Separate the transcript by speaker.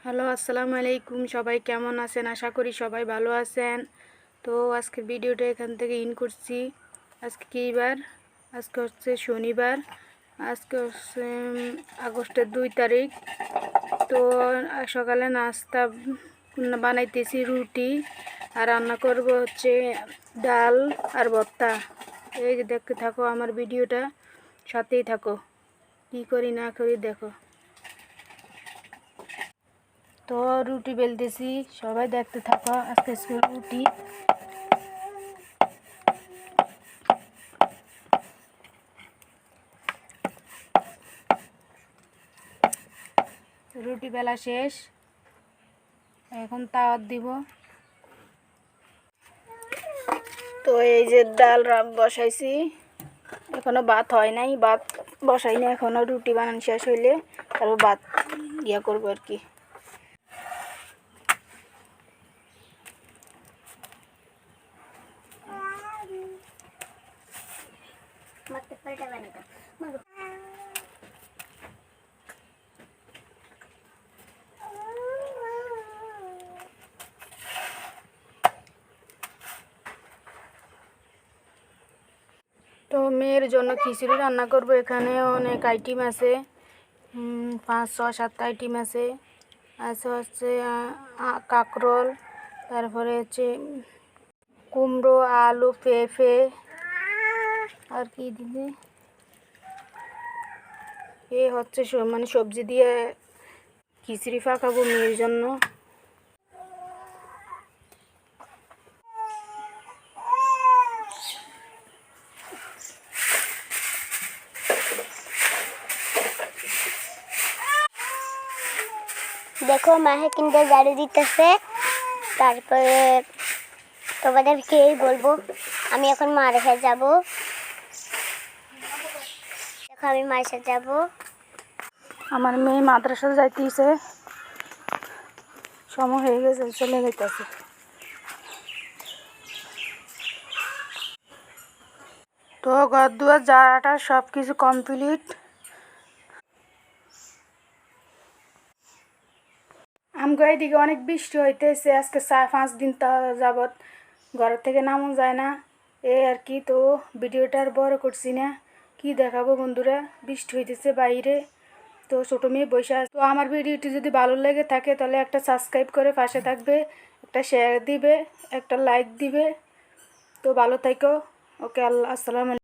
Speaker 1: Hello, আসসালামু আলাইকুম। সবাই কেমন আছেন? আশা করি সবাই ভালো আছেন। তো আজকে ভিডিওটা এখান থেকে করছি। আজকে কী বার? আজকে হচ্ছে শনিবার। আজকে হচ্ছে আগস্টের 2 তারিখ। তো সকালে নাস্তা বানাইতেছি রুটি, আর রান্না করব হচ্ছে ডাল আর ভর্তা। এই যে দেখতে থাকো আমার ভিডিওটা, সাথেই থাকো, কী করি না করি দেখো। তো রুটি বেলতেছি, সবাই দেখতে থাকো। আজকে রুটি রুটি বেলা শেষ, এখন তাওয়াত দিব। তো এই যে ডাল বসাইছি, এখনো ভাত হয় নাই, ভাত বসাই না এখনো। রুটি বানানো শেষ হইলে তারপর ভাত করবো আর কি। তো মেয়ের জন্য খিচুড়ি রান্না করব। এখানে অনেক আইটেম আছে, 5-6-7টা আইটেম আছে। হচ্ছে কাঁকরোল, তারপরে হচ্ছে কুমড়ো, আলু, পেঁপে, আর কি দিবে হচ্ছে মানে সবজি দিয়ে খিচুড়ি পাকাবো মেয়ের জন্য।
Speaker 2: দেখো মাহে কিনতে গাড়ি দিতেছে। তারপরে তোমাদেরকেই বলবো আমি এখন মাদ্রাসা যাব। দেখো আমি মাদ্রাসা যাব।
Speaker 1: আমার মেয়ে মাদ্রাসা যাইতেছে, সময় হয়ে গেছে, চলে যাইতেছে। তো ঘর দুয়ার জারাটা সব কিছু কমপ্লিট। আমগো এদিকে অনেক বৃষ্টি হইতেছে, আজকে 4-5 দিন যাবৎ ঘরের থেকে নামও যায় না, এই আর কি। তো ভিডিওটা আর বড় করছি না, কি দেখাবো বন্ধুরা, বৃষ্টি হইতেছে বাইরে। তো ছোটো মেয়ে বসে আছে। তো আমার ভিডিওটি যদি ভালো লেগে থাকে তাহলে একটা সাবস্ক্রাইব করে পাশে থাকবে, একটা শেয়ার দিবে, একটা লাইক দিবে। তো ভালো থাকো। ওকে, আসসালামু আলাইকুম।